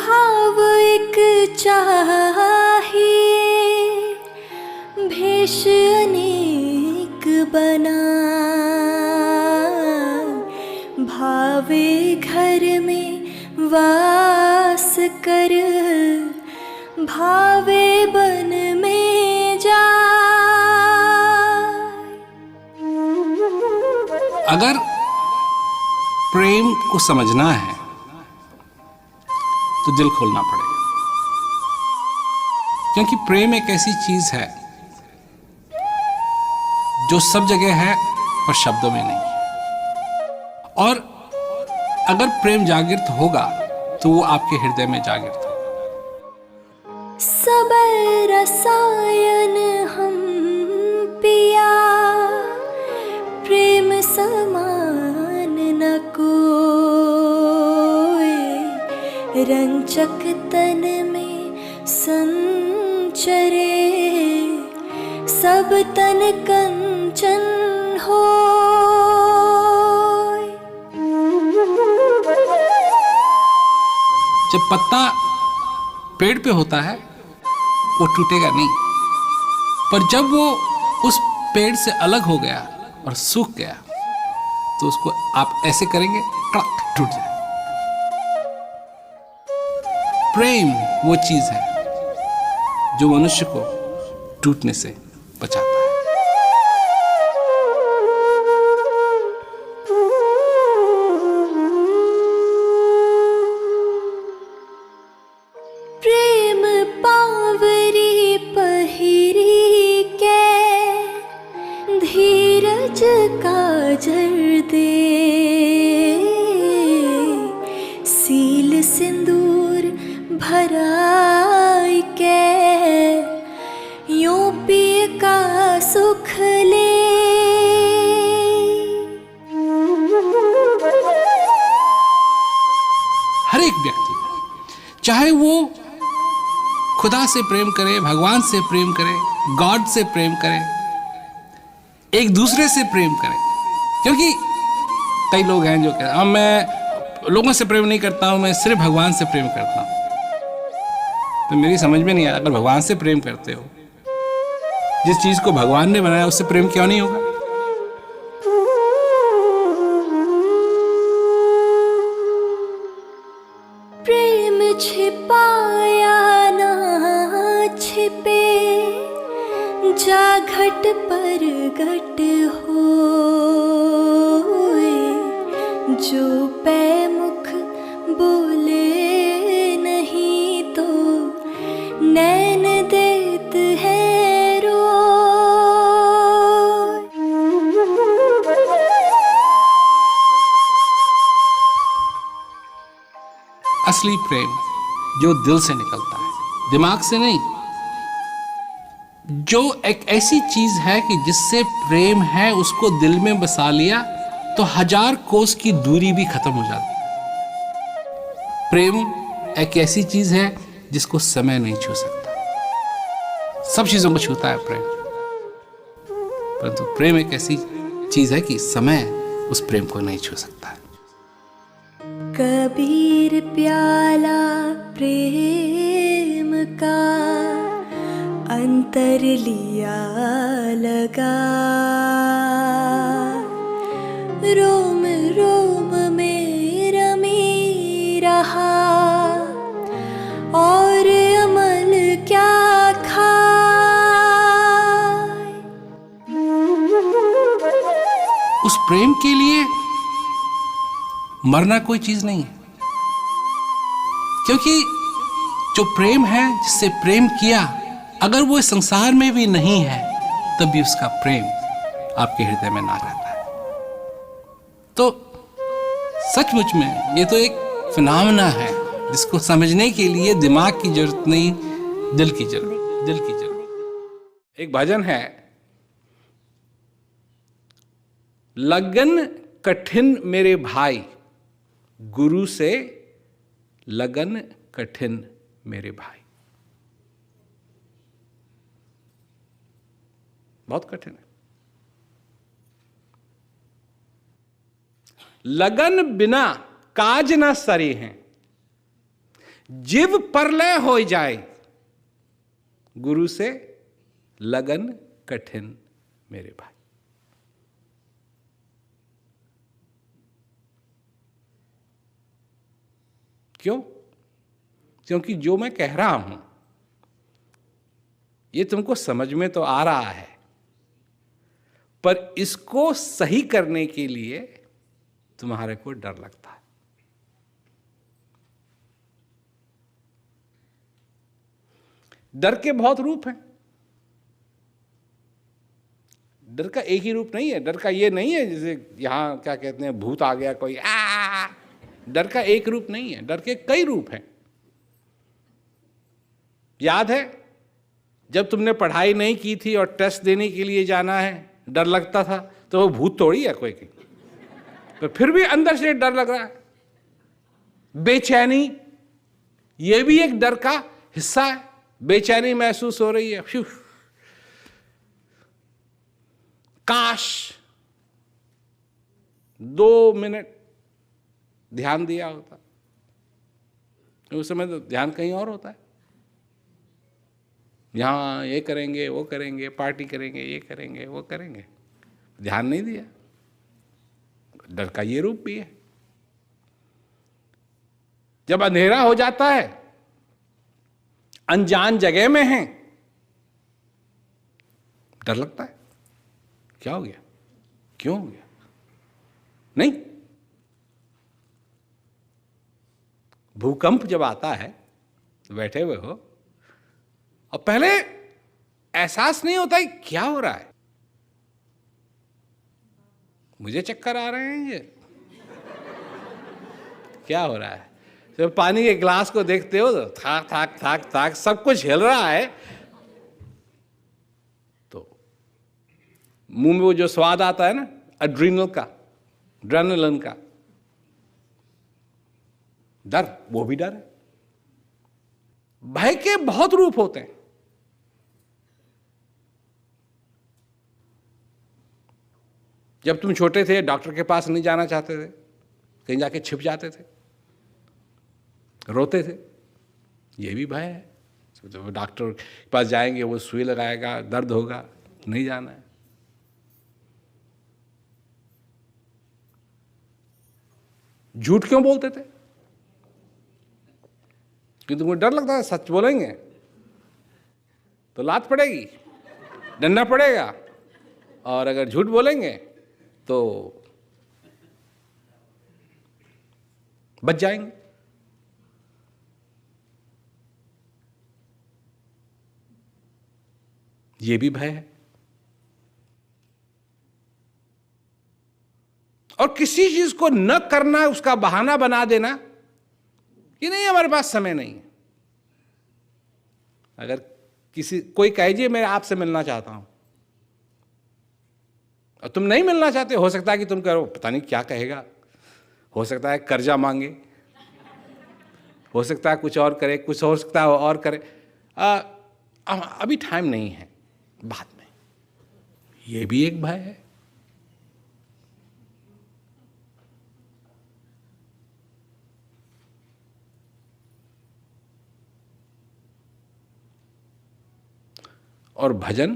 भाव एक चाहिए, भेष अनेक बना, भावे घर में वास कर, भावे बन में जा। अगर प्रेम को समझना है तो दिल खोलना पड़ेगा, क्योंकि प्रेम एक ऐसी चीज है जो सब जगह है पर शब्दों में नहीं। और अगर प्रेम जागृत होगा तो वो आपके हृदय में जागृत होगा। सब रसायन हम पिया, प्रेम समान न कोई, रंचक तन में संचरे, सब तन कंचन हो। जब पत्ता पेड़ पे होता है वो टूटेगा नहीं, पर जब वो उस पेड़ से अलग हो गया और सूख गया तो उसको आप ऐसे करेंगे कड़क टूट जाए। प्रेम वो चीज है जो मनुष्य को टूटने से बचाता है। प्रेम पावरी पहिरी के, धीरज काजर दे, सील सिंदूर भराई के, यूं पिय का सुख ले। हर एक व्यक्ति चाहे वो खुदा से प्रेम करे, भगवान से प्रेम करे, गॉड से प्रेम करे, एक दूसरे से प्रेम करे, क्योंकि कई लोग हैं जो कहते हैं मैं लोगों से प्रेम नहीं करता हूं, मैं सिर्फ भगवान से प्रेम करता हूं। तो मेरी समझ में नहीं आया, अगर भगवान से प्रेम करते हो, जिस चीज को भगवान ने बनाया उससे प्रेम क्यों नहीं होगा? प्रेम छिपाया ना छिपे, जा घट पर घट होए, जो पै मुख बोले नहीं तो नैन देत है रोए। असली प्रेम जो दिल से निकलता है, दिमाग से नहीं, जो एक ऐसी चीज है कि जिससे प्रेम है उसको दिल में बसा लिया तो 1000 कोस की दूरी भी खत्म हो जाती। प्रेम एक ऐसी चीज है जिसको समय नहीं छू सकता। सब चीजों को छूता है प्रेम, परंतु प्रेम एक ऐसी चीज है कि समय उस प्रेम को नहीं छू सकता है। कबीर प्याला प्रेम का अंतर लिया लगा, रोम रोम में रमी रहा, और अमल क्या खाए। उस प्रेम के लिए मरना कोई चीज नहीं है, क्योंकि जो प्रेम है, जिससे प्रेम किया, अगर वो इस संसार में भी नहीं है तब भी उसका प्रेम आपके हृदय में ना रहता है। तो सचमुच में ये तो एक फिनोमेना है जिसको समझने के लिए दिमाग की जरूरत नहीं, दिल की जरूरत। एक भजन है, लगन कठिन मेरे भाई, गुरु से लगन कठिन मेरे भाई। बहुत कठिन है। लगन बिना काज ना सरे हैं, जीव परलय हो जाए, गुरु से लगन कठिन मेरे भाई। क्यों? क्योंकि जो मैं कह रहा हूं ये तुमको समझ में तो आ रहा है, पर इसको सही करने के लिए तुम्हारे को डर लगता है। डर के बहुत रूप हैं। डर का एक ही रूप नहीं है। डर का ये नहीं है जैसे यहां क्या कहते हैं भूत आ गया कोई आ। डर का एक रूप नहीं है, डर के कई रूप हैं। याद है जब तुमने पढ़ाई नहीं की थी और टेस्ट देने के लिए जाना है, डर लगता था, तो वो भूत थोड़ी है कोई की, तो फिर भी अंदर से डर लग रहा है। बेचैनी, ये भी एक डर का हिस्सा है। बेचैनी महसूस हो रही है, काश 2 मिनट ध्यान दिया होता। उस समय तो ध्यान कहीं और होता है, यहां ये करेंगे वो करेंगे, पार्टी करेंगे, ये करेंगे वो करेंगे, ध्यान नहीं दिया। डर का ये रूप भी है। जब अंधेरा हो जाता है, अनजान जगह में हैं, डर लगता है। क्या हो गया, क्यों हो गया? नहीं, भूकंप जब आता है, बैठे हुए हो और पहले एहसास नहीं होता है क्या हो रहा है, मुझे चक्कर आ रहे हैं, ये क्या हो रहा है। जब पानी के गिलास को देखते हो तो थाक थाक थाक थाक सब कुछ हिल रहा है, तो मुंह में वो जो स्वाद आता है ना एड्रेनलिन का, डर, वो भी डर है। भय के बहुत रूप होते हैं। जब तुम छोटे थे, डॉक्टर के पास नहीं जाना चाहते थे, कहीं जाके छिप जाते थे, रोते थे, ये भी भय है। तो डॉक्टर के पास जाएंगे, वो सुई लगाएगा, दर्द होगा, नहीं जाना है। झूठ क्यों बोलते थे? कि तुमको डर लगता है सच बोलेंगे तो लात पड़ेगी, डंडा पड़ेगा, और अगर झूठ बोलेंगे तो बच जाएंगे। ये भी भय है। और किसी चीज को न करना, उसका बहाना बना देना, कि नहीं हमारे पास समय नहीं है। अगर कोई कहे जी मैं आपसे मिलना चाहता हूं और तुम नहीं मिलना चाहते, हो सकता है कि तुम कहो पता नहीं क्या कहेगा, हो सकता है कर्जा मांगे, हो सकता है कुछ और करे, कुछ हो सकता है और करे, अभी टाइम नहीं है, बाद में। ये भी एक भय है। और भजन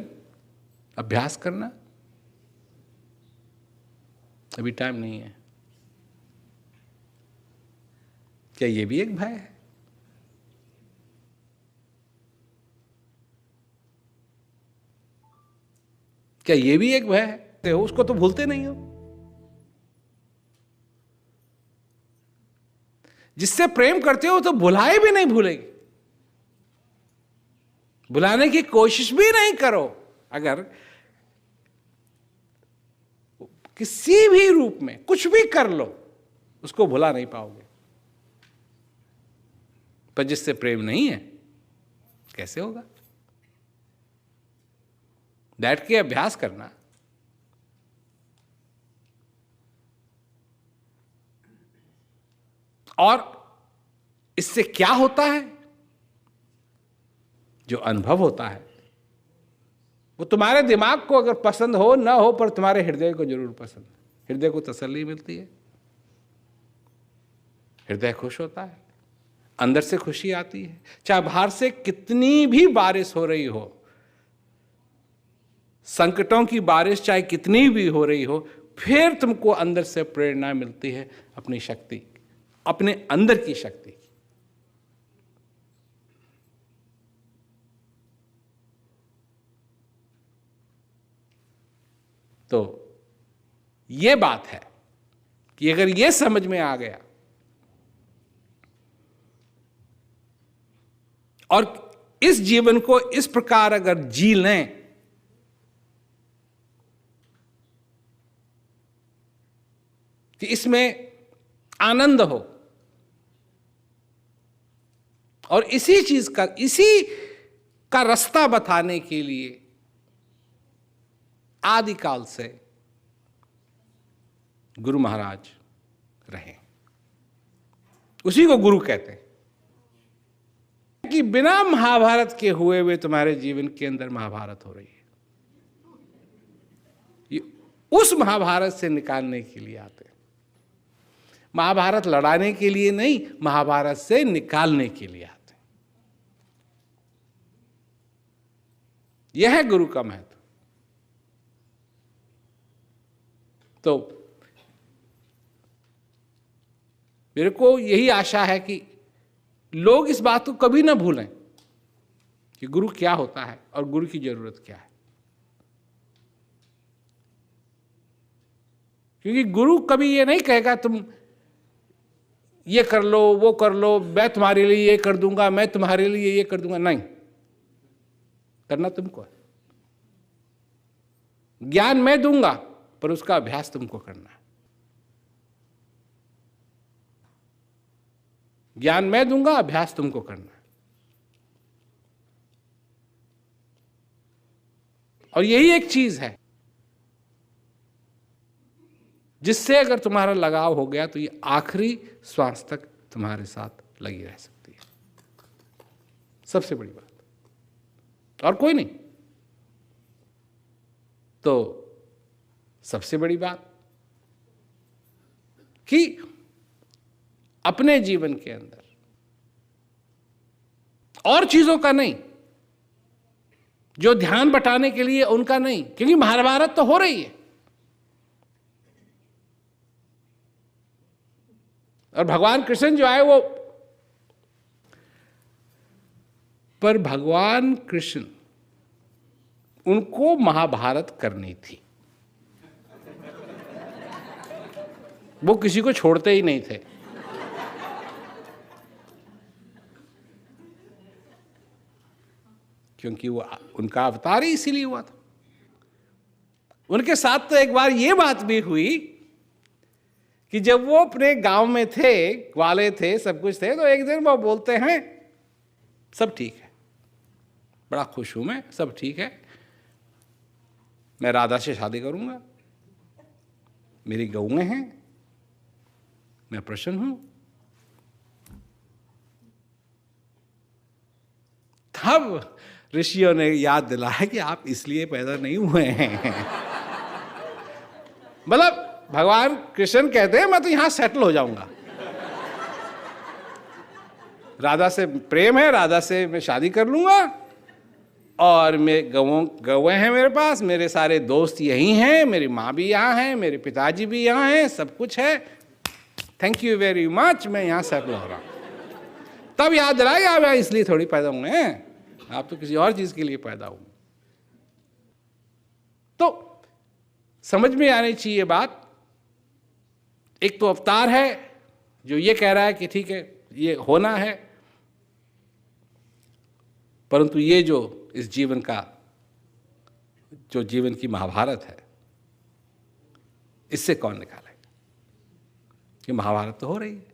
अभ्यास करना, अभी टाइम नहीं है, क्या ये भी एक भय है? क्या ये भी एक भय है? उसको तो भूलते नहीं हो। जिससे प्रेम करते हो तो भुलाए भी नहीं भूलेगी, भुलाने की कोशिश भी नहीं करो। अगर किसी भी रूप में कुछ भी कर लो, उसको भुला नहीं पाओगे। पर जिससे प्रेम नहीं है, कैसे होगा? बैठ के अभ्यास करना। और इससे क्या होता है? जो अनुभव होता है वो तुम्हारे दिमाग को अगर पसंद हो ना हो, पर तुम्हारे हृदय को जरूर पसंद है। हृदय को तसल्ली मिलती है, हृदय खुश होता है, अंदर से खुशी आती है। चाहे बाहर से कितनी भी बारिश हो रही हो, संकटों की बारिश चाहे कितनी भी हो रही हो, फिर तुमको अंदर से प्रेरणा मिलती है अपनी शक्ति, अपने अंदर की शक्ति। तो ये बात है कि अगर ये समझ में आ गया और इस जीवन को इस प्रकार अगर जी लें कि इसमें आनंद हो, और इसी का रास्ता बताने के लिए आदिकाल से गुरु महाराज रहे, उसी को गुरु कहते हैं। कि बिना महाभारत के हुए हुए तुम्हारे जीवन के अंदर महाभारत हो रही है, ये उस महाभारत से निकालने के लिए आते हैं। महाभारत लड़ाने के लिए नहीं, महाभारत से निकालने के लिए आते हैं। यह है गुरु का महत्व। तो मेरे को यही आशा है कि लोग इस बात को कभी ना भूलें कि गुरु क्या होता है और गुरु की जरूरत क्या है। क्योंकि गुरु कभी ये नहीं कहेगा तुम ये कर लो, वो कर लो, मैं तुम्हारे लिए ये कर दूंगा, मैं तुम्हारे लिए ये कर दूंगा। नहीं, करना तुमको है। ज्ञान मैं दूंगा, पर उसका अभ्यास तुमको करना है। ज्ञान मैं दूंगा, अभ्यास तुमको करना है। और यही एक चीज है जिससे अगर तुम्हारा लगाव हो गया तो ये आखिरी श्वास तक तुम्हारे साथ लगी रह सकती है। सबसे बड़ी बात और कोई नहीं। तो सबसे बड़ी बात कि अपने जीवन के अंदर और चीजों का नहीं, जो ध्यान बटाने के लिए उनका नहीं, क्योंकि महाभारत तो हो रही है और भगवान कृष्ण जो आए वो, पर भगवान कृष्ण उनको महाभारत करनी थी। वो किसी को छोड़ते ही नहीं थे। क्योंकि वो उनका अवतार ही इसीलिए हुआ था। उनके साथ तो एक बार ये बात भी हुई कि जब वो अपने गांव में थे, ग्वाले थे, सब कुछ थे, तो एक दिन वो बोलते हैं सब ठीक है, बड़ा खुश हूं मैं, सब ठीक है, मैं राधा से शादी करूंगा, मेरी गौएं हैं, मैं प्रसन्न हूं। तब ऋषियों ने याद दिलाया कि आप इसलिए पैदा नहीं हुए हैं। मतलब भगवान कृष्ण कहते हैं मैं तो यहां सेटल हो जाऊंगा, राधा से प्रेम है, राधा से मैं शादी कर लूंगा, और मैं गौएं हैं मेरे पास, मेरे सारे दोस्त यहीं हैं, मेरी माँ भी यहाँ है, मेरे पिताजी भी यहाँ हैं, सब कुछ है, थैंक यू वेरी मच, मैं यहाँ सेटल हो रहा हूँ। तब याद दिलाया आप इसलिए थोड़ी पैदा हुए हैं, आप तो किसी और चीज के लिए पैदा हुए। तो समझ में आनी चाहिए बात। एक तो अवतार है जो ये कह रहा है कि ठीक है ये होना है, परंतु ये जो इस जीवन का, जो जीवन की महाभारत है, इससे कौन निकालेगा? कि महाभारत तो हो रही है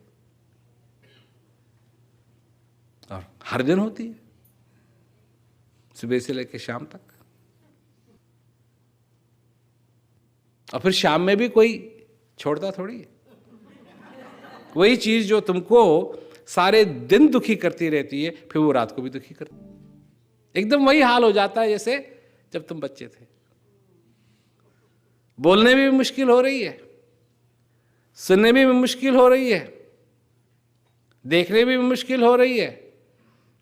और हर दिन होती है, सुबह से लेकर शाम तक, और फिर शाम में भी कोई छोड़ता थोड़ी है। वही चीज जो तुमको सारे दिन दुखी करती रहती है, फिर वो रात को भी दुखी करती है। एकदम वही हाल हो जाता है जैसे जब तुम बच्चे थे। बोलने में भी मुश्किल हो रही है, सुनने में भी मुश्किल हो रही है, देखने में भी मुश्किल हो रही है,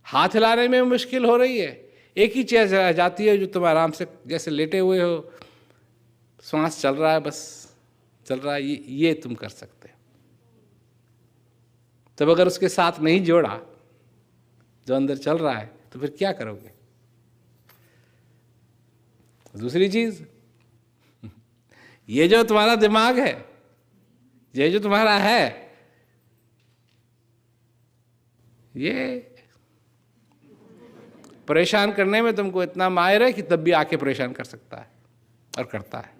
हाथ हिलाने में भी मुश्किल हो रही है। एक ही चीज़ रह जाती है जो तुम आराम से जैसे लेटे हुए हो, श्वास चल रहा है, बस चल रहा है, ये तुम कर सकते हो। तब अगर उसके साथ नहीं जोड़ा जो अंदर चल रहा है तो फिर क्या करोगे? दूसरी चीज, ये जो तुम्हारा दिमाग है, ये जो तुम्हारा है, ये परेशान करने में तुमको इतना माहिर है कि तब भी आके परेशान कर सकता है और करता है।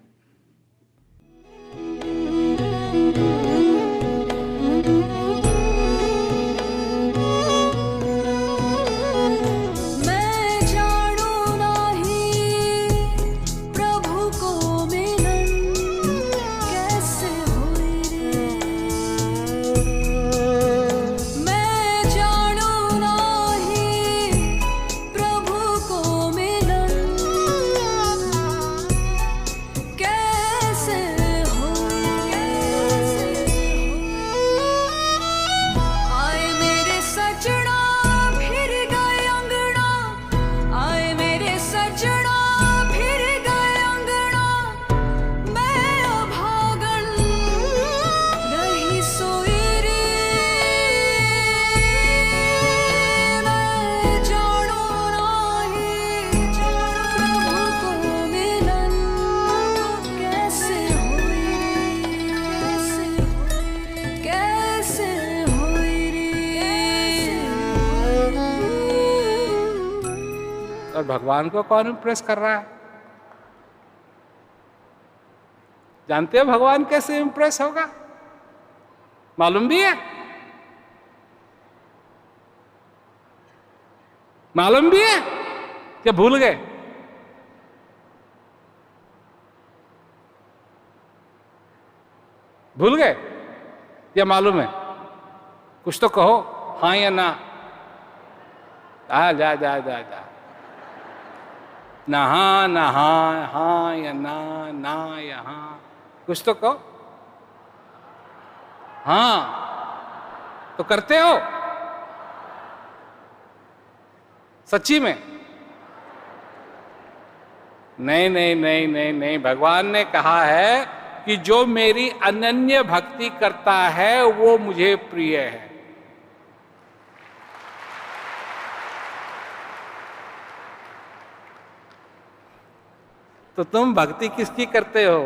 और भगवान को कौन इम्प्रेस कर रहा है? जानते हो भगवान कैसे इम्प्रेस होगा? मालूम भी है? मालूम भी है कि भूल गए? भूल गए या मालूम है? कुछ तो कहो, हाँ या ना। जा जा जा जा, ना हाँ ना हाँ, हाँ या ना, ना या हाँ, कुछ तो कहो। हाँ तो करते हो सच्ची में? नहीं नहीं नहीं नहीं नहीं, भगवान ने कहा है कि जो मेरी अनन्य भक्ति करता है वो मुझे प्रिय है। तो तुम भक्ति किसकी करते हो?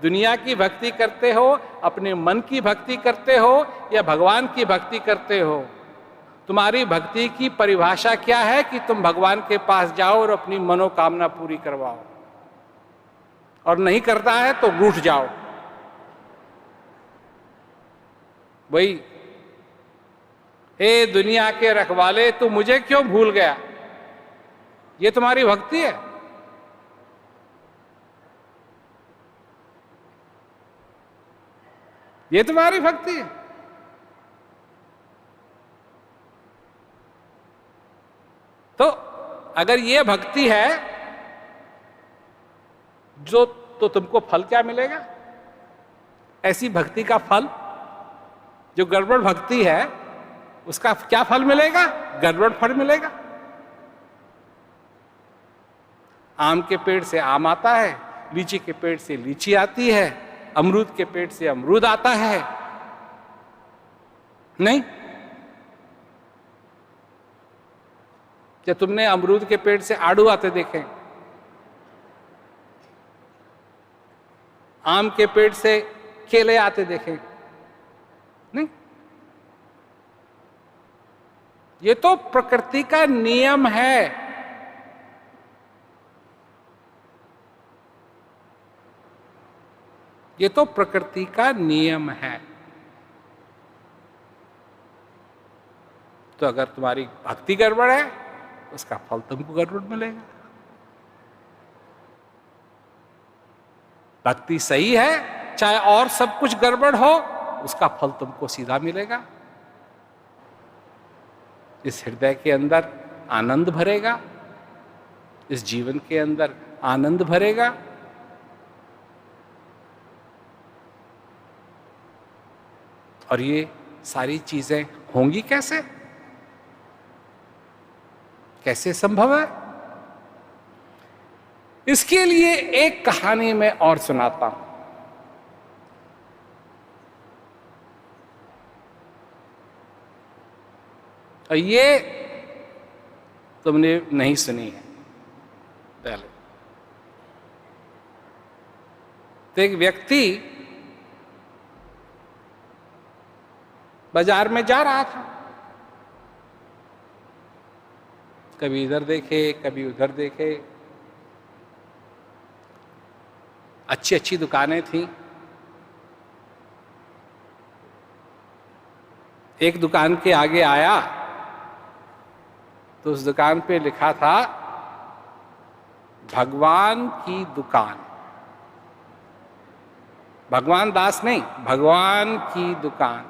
दुनिया की भक्ति करते हो, अपने मन की भक्ति करते हो, या भगवान की भक्ति करते हो? तुम्हारी भक्ति की परिभाषा क्या है कि तुम भगवान के पास जाओ और अपनी मनोकामना पूरी करवाओ, और नहीं करता है तो रूठ जाओ। वही, हे दुनिया के रखवाले, तू मुझे क्यों भूल गया? ये तुम्हारी भक्ति है? ये तुम्हारी भक्ति है? तो अगर ये भक्ति है जो, तो तुमको फल क्या मिलेगा? ऐसी भक्ति का फल, जो गड़बड़ भक्ति है उसका क्या फल मिलेगा? गड़बड़ फल मिलेगा। आम के पेड़ से आम आता है, लीची के पेड़ से लीची आती है, अमरूद के पेड़ से अमरूद आता है। नहीं? क्या तुमने अमरूद के पेड़ से आड़ू आते देखे? आम के पेड़ से केले आते देखे? नहीं। ये तो प्रकृति का नियम है। ये तो प्रकृति का नियम है। तो अगर तुम्हारी भक्ति गड़बड़ है, उसका फल तुमको गड़बड़ मिलेगा। भक्ति सही है, चाहे और सब कुछ गड़बड़ हो, उसका फल तुमको सीधा मिलेगा। इस हृदय के अंदर आनंद भरेगा, इस जीवन के अंदर आनंद भरेगा। और ये सारी चीजें होंगी कैसे? कैसे संभव है? इसके लिए एक कहानी मैं और सुनाता हूं। और ये तुमने नहीं सुनी है पहले। तो एक व्यक्ति बाजार में जा रहा था, कभी इधर देखे कभी उधर देखे, अच्छी अच्छी दुकानें थीं। एक दुकान के आगे आया तो उस दुकान पे लिखा था भगवान की दुकान। भगवान दास नहीं, भगवान की दुकान।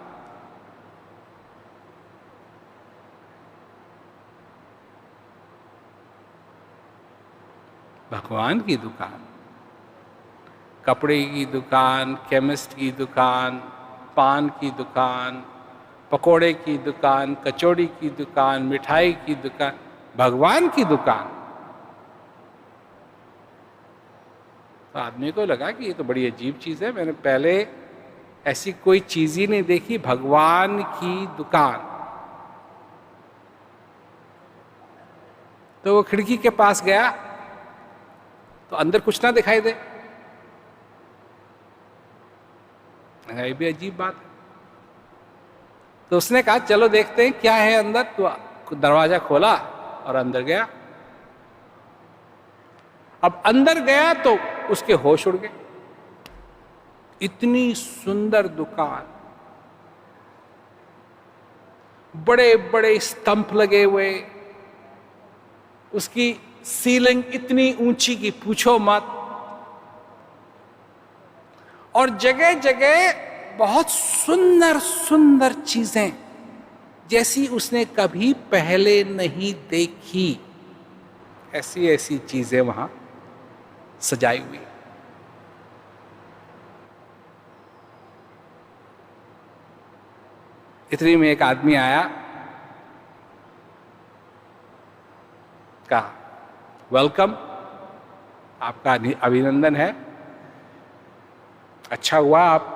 भगवान की दुकान, कपड़े की दुकान, केमिस्ट की दुकान, पान की दुकान, पकोड़े की दुकान, कचौड़ी की दुकान, मिठाई की दुकान, भगवान की दुकान। तो आदमी को लगा कि ये तो बड़ी अजीब चीज है, मैंने पहले ऐसी कोई चीज ही नहीं देखी, भगवान की दुकान। तो वो खिड़की के पास गया तो अंदर कुछ ना दिखाई दे। ये भी अजीब बात है। तो उसने कहा चलो देखते हैं क्या है अंदर। तो दरवाजा खोला और अंदर गया। अब अंदर गया तो उसके होश उड़ गए। इतनी सुंदर दुकान, बड़े बड़े स्तंभ लगे हुए, उसकी सीलिंग इतनी ऊंची कि पूछो मत, और जगह जगह बहुत सुंदर सुंदर चीजें जैसी उसने कभी पहले नहीं देखी। ऐसी ऐसी चीजें वहां सजाई हुई। इतनी में एक आदमी आया, कहा वेलकम, आपका अभिनंदन है, अच्छा हुआ आप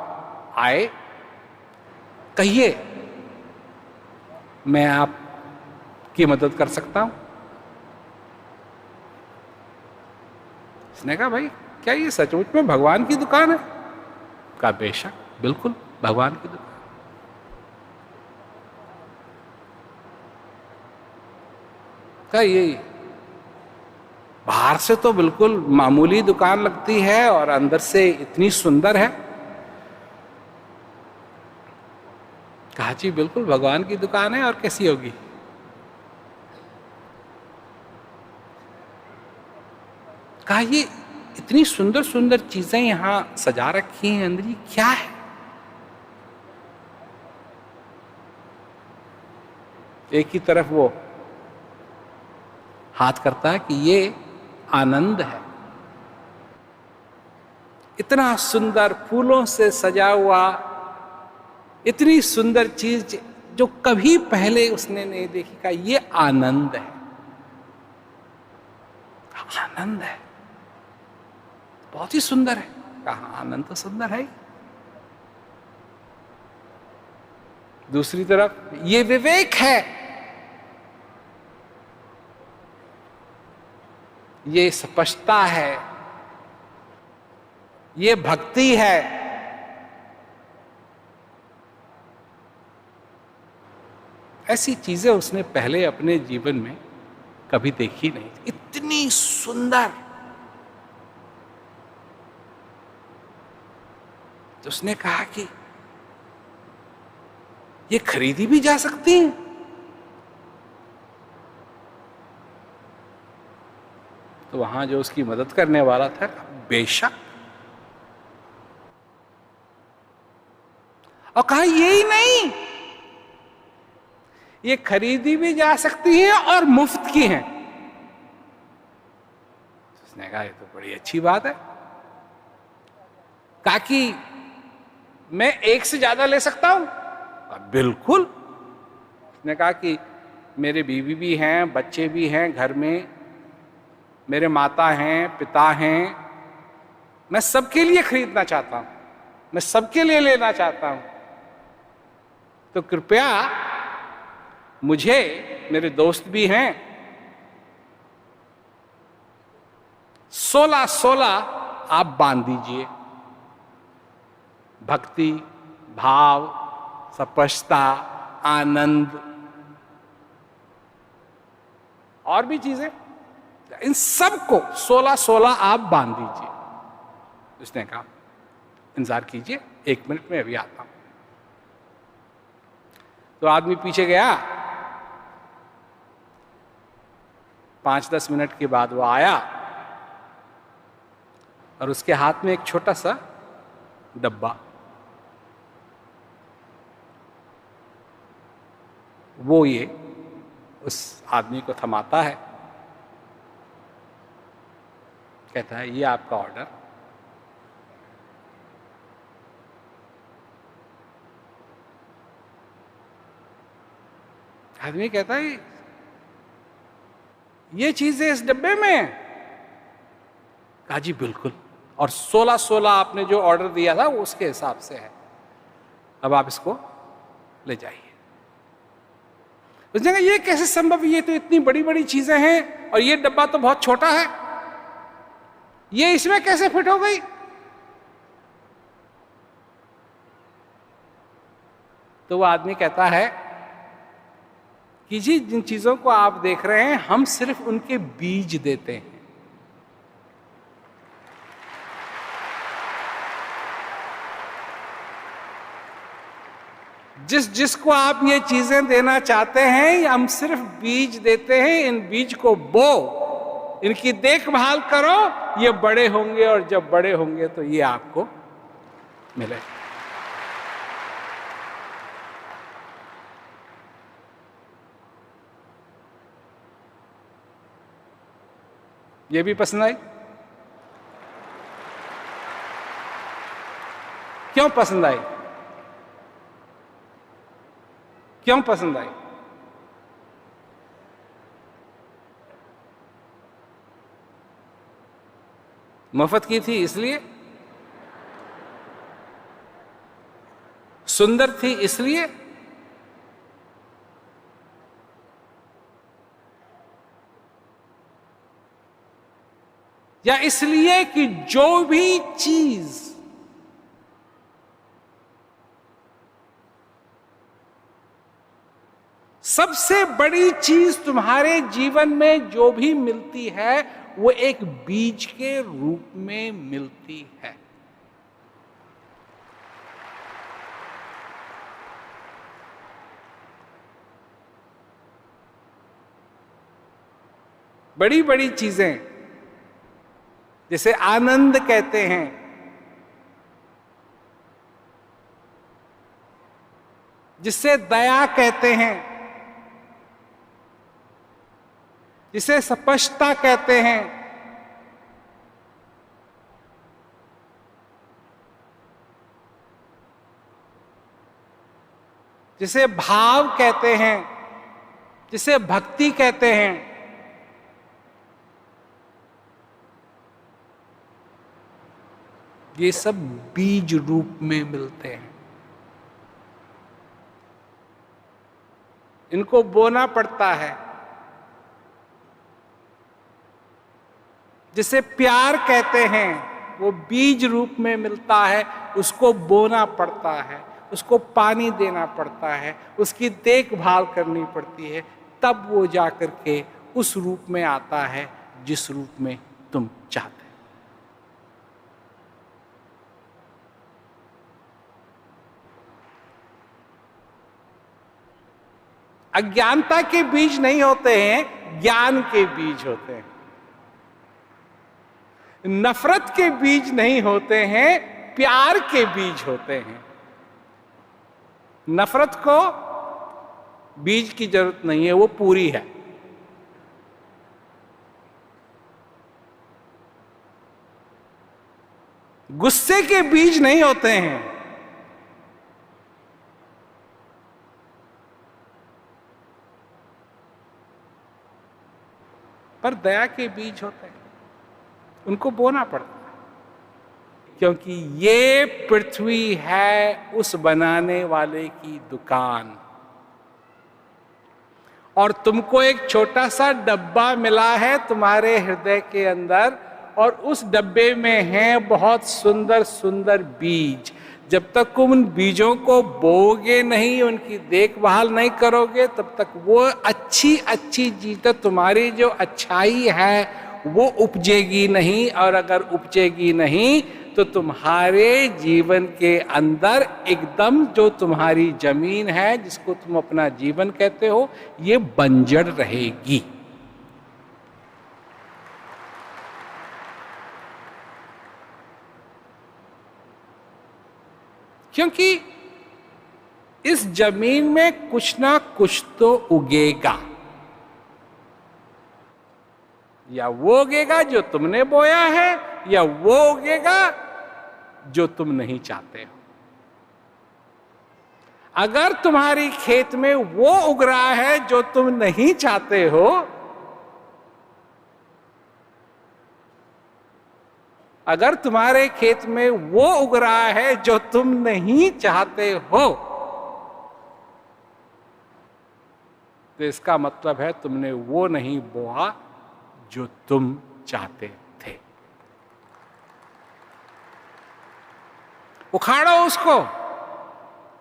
आए, कहिए मैं आपकी मदद कर सकता हूं। उसने कहा भाई क्या ये सचमुच में भगवान की दुकान है? कहा बेशक, बिल्कुल भगवान की दुकान। कहा ये बाहर से तो बिल्कुल मामूली दुकान लगती है और अंदर से इतनी सुंदर है। कहा जी बिल्कुल भगवान की दुकान है, और कैसी होगी? कहा ये इतनी सुंदर सुंदर चीजें यहां सजा रखी हैं अंदर, ये क्या है? एक ही तरफ वो हाथ करता है कि ये आनंद है। इतना सुंदर फूलों से सजा हुआ, इतनी सुंदर चीज जो कभी पहले उसने नहीं देखी। का ये आनंद है, आनंद है, बहुत ही सुंदर है। कहा आनंद तो सुंदर है ही। दूसरी तरफ ये विवेक है, ये स्पष्टता है, ये भक्ति है। ऐसी चीजें उसने पहले अपने जीवन में कभी देखी नहीं, इतनी सुंदर। तो उसने कहा कि ये खरीदी भी जा सकती है। तो वहां जो उसकी मदद करने वाला था, बेशक। और कहा यही नहीं, ये खरीदी भी जा सकती है और मुफ्त की है। उसने कहा ये तो बड़ी अच्छी बात है। कहा कि मैं एक से ज्यादा ले सकता हूं? बिल्कुल, उसने कहा कि मेरे बीवी भी हैं, बच्चे भी हैं घर में, मेरे माता हैं, पिता हैं, मैं सबके लिए खरीदना चाहता हूं, मैं सबके लिए लेना चाहता हूं, तो कृपया मुझे, मेरे दोस्त भी हैं, 16 आप बांध दीजिए। भक्ति, भाव, स्पष्टता, आनंद और भी चीजें, इन सब को 16 आप बांध दीजिए। उसने कहा इंतजार कीजिए, 1 मिनट में अभी आता हूं। तो आदमी पीछे गया, 5-10 मिनट के बाद वो आया और उसके हाथ में एक छोटा सा डब्बा, वो ये उस आदमी को थमाता है, कहता है ये आपका ऑर्डर। आदमी कहता है ये चीजें इस डब्बे में है? कहा जी बिल्कुल, और 16 आपने जो ऑर्डर दिया था वो उसके हिसाब से है, अब आप इसको ले जाइए। उसने कहा ये कैसे संभव, ये तो इतनी बड़ी बड़ी चीजें हैं और ये डब्बा तो बहुत छोटा है, ये इसमें कैसे फिट हो गई? तो वो आदमी कहता है कि जी जिन चीजों को आप देख रहे हैं हम सिर्फ उनके बीज देते हैं। जिसको आप ये चीजें देना चाहते हैं हम सिर्फ बीज देते हैं, इन बीज को बो, इनकी देखभाल करो, ये बड़े होंगे और जब बड़े होंगे तो ये आपको मिले। ये भी पसंद आई? क्यों पसंद आई? क्यों पसंद आई? मुफ्त की थी इसलिए, सुंदर थी इसलिए, या इसलिए कि जो भी चीज सबसे बड़ी चीज तुम्हारे जीवन में जो भी मिलती है वो एक बीज के रूप में मिलती है। बड़ी बड़ी चीजें जिसे आनंद कहते हैं, जिसे दया कहते हैं, जिसे स्पष्टता कहते हैं, जिसे भाव कहते हैं, जिसे भक्ति कहते हैं, ये सब बीज रूप में मिलते हैं। इनको बोना पड़ता है। जिसे प्यार कहते हैं वो बीज रूप में मिलता है, उसको बोना पड़ता है, उसको पानी देना पड़ता है, उसकी देखभाल करनी पड़ती है, तब वो जाकर के उस रूप में आता है जिस रूप में तुम चाहते। अज्ञानता के बीज नहीं होते हैं, ज्ञान के बीज होते हैं। नफरत के बीज नहीं होते हैं, प्यार के बीज होते हैं। नफरत को बीज की जरूरत नहीं है, वो पूरी है। गुस्से के बीज नहीं होते हैं, पर दया के बीज होते हैं, उनको बोना पड़ता है, क्योंकि ये पृथ्वी है उस बनाने वाले की दुकान, और तुमको एक छोटा सा डब्बा मिला है तुम्हारे हृदय के अंदर, और उस डब्बे में हैं बहुत सुंदर सुंदर बीज। जब तक उन बीजों को बोओगे नहीं, उनकी देखभाल नहीं करोगे, तब तक वो अच्छी अच्छी चीज, तो तुम्हारी जो अच्छाई है वो उपजेगी नहीं, और अगर उपजेगी नहीं तो तुम्हारे जीवन के अंदर एकदम जो तुम्हारी जमीन है, जिसको तुम अपना जीवन कहते हो, ये बंजर रहेगी। क्योंकि इस जमीन में कुछ ना कुछ तो उगेगा, या वो उगेगा जो तुमने बोया है, या वो उगेगा जो तुम नहीं चाहते हो। अगर तुम्हारी खेत में वो उग रहा है जो तुम नहीं चाहते हो, अगर तुम्हारे खेत में वो उग रहा है जो तुम नहीं चाहते हो, तो इसका मतलब है तुमने वो नहीं बोआ जो तुम चाहते थे। उखाड़ो उसको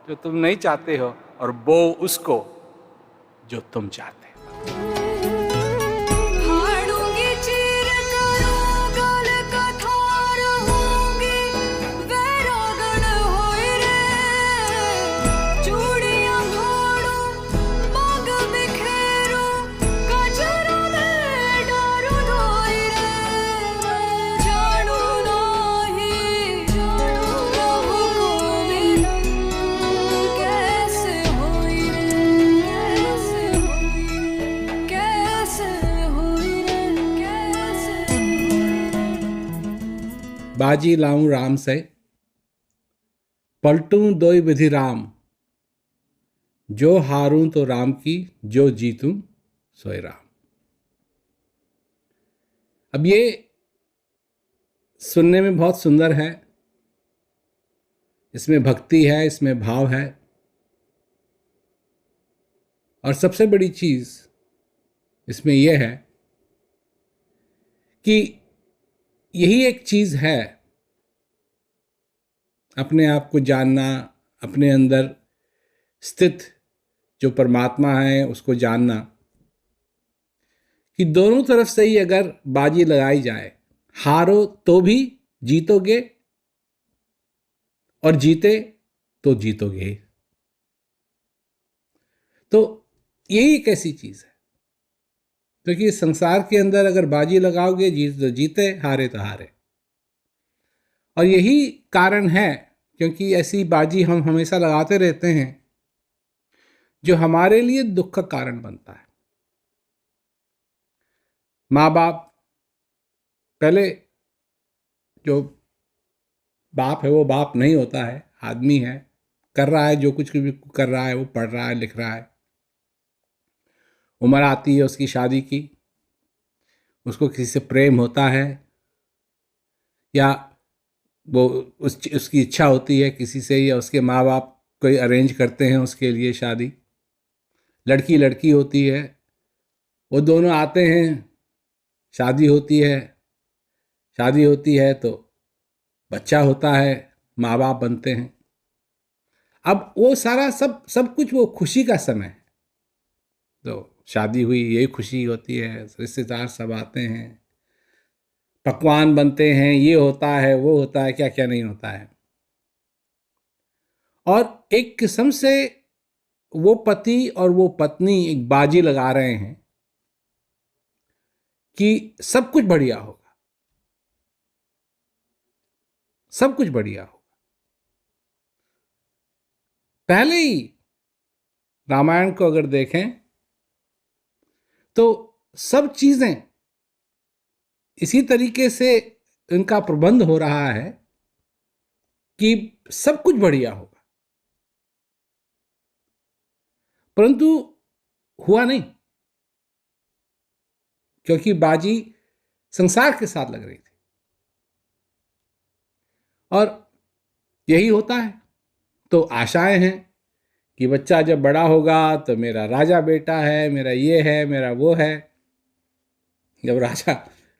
जो तुम नहीं चाहते हो, और बो उसको जो तुम चाहते हो। बाजी लाऊं राम से, पलटूं दोई विधि राम, जो हारूं तो राम की, जो जीतूं सोए राम। अब ये सुनने में बहुत सुंदर है, इसमें भक्ति है, इसमें भाव है, और सबसे बड़ी चीज इसमें यह है कि यही एक चीज है, अपने आप को जानना, अपने अंदर स्थित जो परमात्मा है उसको जानना, कि दोनों तरफ से ही अगर बाजी लगाई जाए, हारो तो भी जीतोगे, और जीते तो जीतोगे। तो यही एक ऐसी चीज है, क्योंकि इस संसार के अंदर अगर बाजी लगाओगे, जीत तो जीते, हारे तो हारे। और यही कारण है क्योंकि ऐसी बाजी हम हमेशा लगाते रहते हैं जो हमारे लिए दुख का कारण बनता है। माँ बाप, पहले जो बाप है वो बाप नहीं होता है, आदमी है, कर रहा है जो कुछ भी कर रहा है, वो पढ़ रहा है, लिख रहा है, उम्र आती है उसकी शादी की, उसको किसी से प्रेम होता है, या वो उसकी इच्छा होती है किसी से, या उसके माँ बाप कोई अरेंज करते हैं उसके लिए शादी, लड़की लड़की होती है, वो दोनों आते हैं, शादी होती है, शादी होती है तो बच्चा होता है, माँ बाप बनते हैं। अब वो सारा सब कुछ वो खुशी का समय है, तो शादी हुई यही खुशी होती है, रिश्तेदार सब आते हैं, पकवान बनते हैं, ये होता है वो होता है, क्या क्या नहीं होता है। और एक किस्म से वो पति और वो पत्नी एक बाजी लगा रहे हैं कि सब कुछ बढ़िया होगा, सब कुछ बढ़िया होगा। पहले ही रामायण को अगर देखें तो सब चीजें इसी तरीके से इनका प्रबंध हो रहा है कि सब कुछ बढ़िया होगा, परंतु हुआ नहीं। क्योंकि बाजी संसार के साथ लग रही थी। और यही होता है। तो आशाएं हैं कि बच्चा जब बड़ा होगा तो मेरा राजा बेटा है, मेरा ये है, मेरा वो है। जब राजा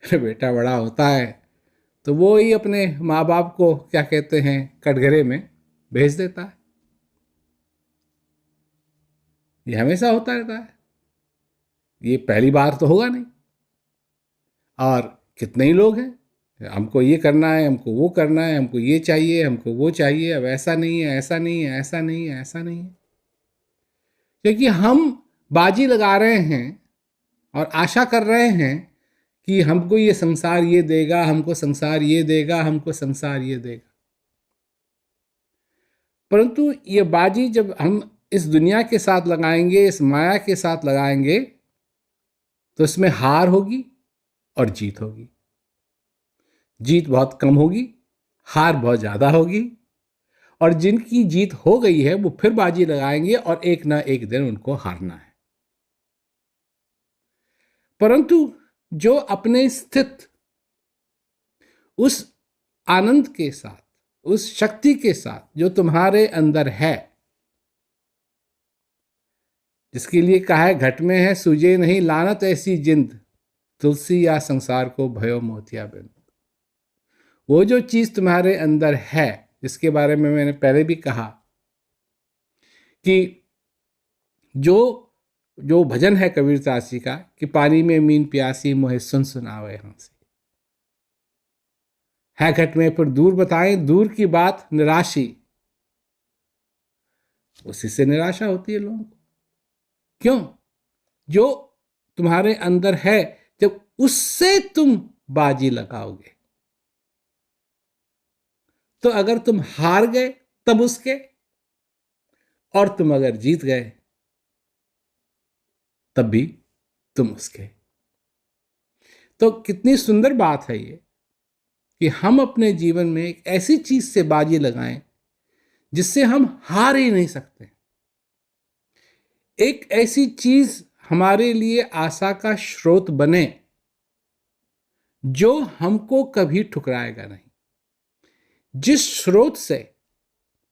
बेटा बड़ा होता है तो वो ही अपने माँ बाप को क्या कहते हैं, कटघरे में भेज देता है। ये हमेशा होता रहता है, ये पहली बार तो होगा नहीं। और कितने ही लोग हैं, हमको ये करना है, हमको वो करना है, हमको ये चाहिए, हमको वो चाहिए, अब ऐसा नहीं है, ऐसा नहीं है, ऐसा नहीं है, ऐसा नहीं है। क्योंकि हम बाजी लगा रहे हैं और आशा कर रहे हैं कि हमको ये संसार ये देगा, हमको संसार ये देगा, हमको संसार ये देगा। परंतु ये बाजी जब हम इस दुनिया के साथ लगाएंगे, इस माया के साथ लगाएंगे, तो इसमें हार होगी और जीत होगी। जीत बहुत कम होगी, हार बहुत ज़्यादा होगी। और जिनकी जीत हो गई है वो फिर बाजी लगाएंगे और एक ना एक दिन उनको हारना है। परंतु जो अपने स्थित उस आनंद के साथ, उस शक्ति के साथ जो तुम्हारे अंदर है, जिसके लिए कहा है घट में है सूझे नहीं लानत ऐसी जिंद, तुलसी या संसार को भयो मोतिया बिंद। वो जो चीज तुम्हारे अंदर है, जिसके बारे में मैंने पहले भी कहा कि जो भजन है कबीरदास जी का कि पानी में मीन प्यासी मोहे सुन सुनावे हंसी, है घट में फिर दूर बताएं दूर की बात निराशी। उसी से निराशा होती है लोगों को। क्यों? जो तुम्हारे अंदर है, जब उससे तुम बाजी लगाओगे, तो अगर तुम हार गए तब उसके, और तुम अगर जीत गए तब भी तुम उसके। तो कितनी सुंदर बात है ये कि हम अपने जीवन में एक ऐसी चीज से बाजी लगाएं जिससे हम हार ही नहीं सकते। एक ऐसी चीज हमारे लिए आशा का स्रोत बने जो हमको कभी ठुकराएगा नहीं। जिस स्रोत से,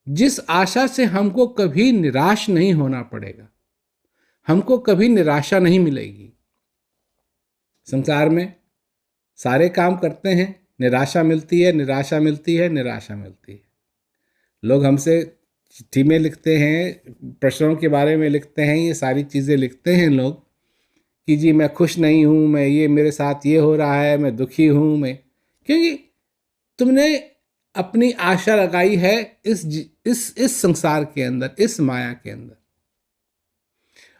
जिस आशा से हमको कभी निराश नहीं होना पड़ेगा, हमको कभी निराशा नहीं मिलेगी। संसार में सारे काम करते हैं, निराशा मिलती है, निराशा मिलती है, निराशा मिलती है। लोग हमसे चिट्ठी में लिखते हैं, प्रश्नों के बारे में लिखते हैं, ये सारी चीज़ें लिखते हैं लोग कि जी मैं खुश नहीं हूँ, मैं ये मेरे साथ ये हो रहा है, मैं दुखी हूँ, मैं, क्योंकि तुमने अपनी आशा लगाई है इस संसार के अंदर, इस माया के अंदर।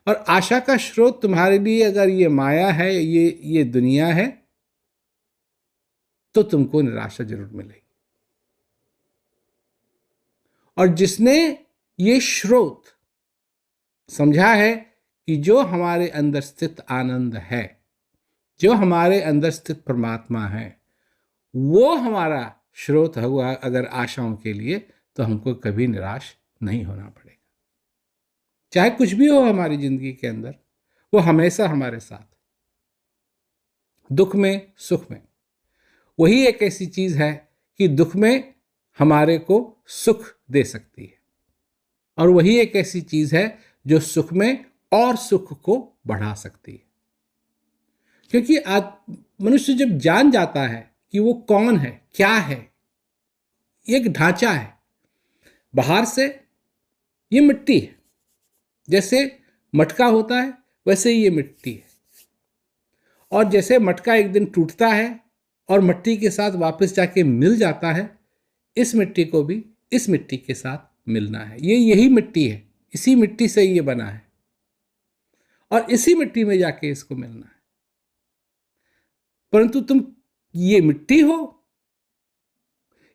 और आशा का स्रोत तुम्हारे लिए अगर ये माया है, ये दुनिया है, तो तुमको निराशा जरूर मिलेगी। और जिसने ये स्रोत समझा है कि जो हमारे अंदर स्थित आनंद है, जो हमारे अंदर स्थित परमात्मा है, वो हमारा स्रोत हुआ अगर आशाओं के लिए, तो हमको कभी निराश नहीं होना पड़ेगा। चाहे कुछ भी हो हमारी जिंदगी के अंदर, वो हमेशा हमारे साथ, दुख में सुख में। वही एक ऐसी चीज है कि दुख में हमारे को सुख दे सकती है, और वही एक ऐसी चीज है जो सुख में और सुख को बढ़ा सकती है। क्योंकि आज मनुष्य जब जान जाता है कि वो कौन है, क्या है, एक ढांचा है, बाहर से ये मिट्टी है, जैसे मटका होता है वैसे ही ये मिट्टी है। और जैसे मटका एक दिन टूटता है और मिट्टी के साथ वापस जाके मिल जाता है, इस मिट्टी को भी इस मिट्टी के साथ मिलना है। ये यही मिट्टी है, इसी मिट्टी से ये बना है, और इसी मिट्टी में जाके इसको मिलना है। परंतु तुम ये मिट्टी हो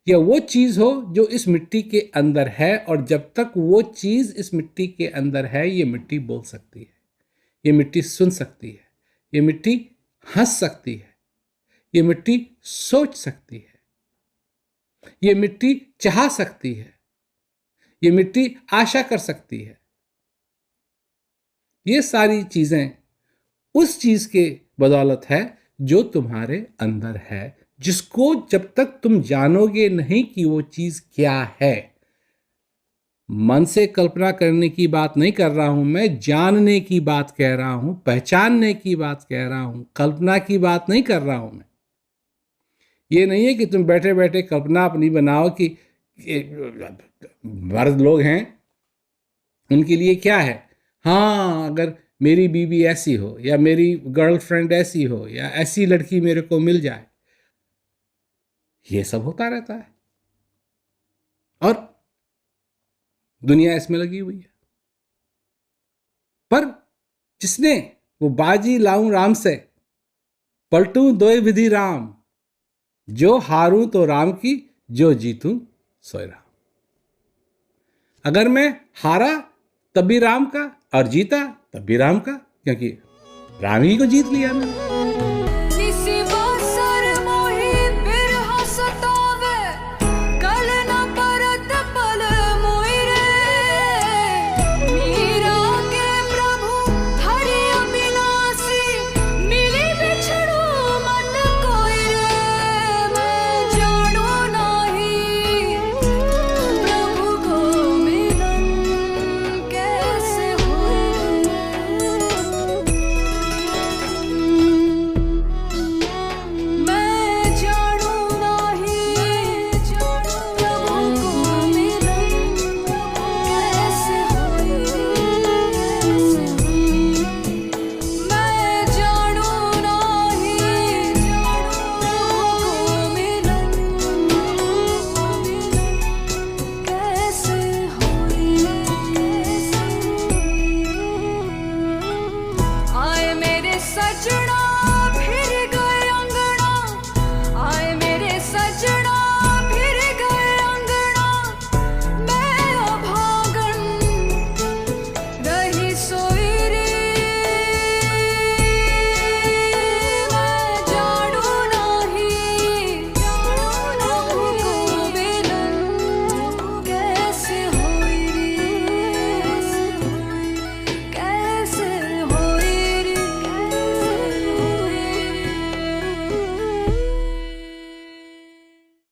या वो चीज हो जो इस मिट्टी के अंदर है, और जब तक वो चीज इस मिट्टी के अंदर है, ये मिट्टी बोल सकती है, ये मिट्टी सुन सकती है, ये मिट्टी हंस सकती है, ये मिट्टी सोच सकती है, ये मिट्टी चाह सकती है, ये मिट्टी आशा कर सकती है। ये सारी चीजें उस चीज के बदौलत है जो तुम्हारे अंदर है, जिसको जब तक तुम जानोगे नहीं कि वो चीज क्या है। मन से कल्पना करने की बात नहीं कर रहा हूं मैं, जानने की बात कह रहा हूं, पहचानने की बात कह रहा हूं, कल्पना की बात नहीं कर रहा हूं मैं। ये नहीं है कि तुम बैठे बैठे कल्पना अपनी बनाओ कि मर्द लोग हैं उनके लिए क्या है, हाँ अगर मेरी बीवी ऐसी हो या मेरी गर्लफ्रेंड ऐसी हो या ऐसी लड़की मेरे को मिल जाए, ये सब होता रहता है और दुनिया इसमें लगी हुई है। पर जिसने वो बाजी लाऊं राम से, पलटूं दोय विधि राम, जो हारूं तो राम की, जो जीतूं सोय राम। अगर मैं हारा तब भी राम का और जीता तब भी राम का, क्योंकि राम ही को जीत लिया मैंने। सजना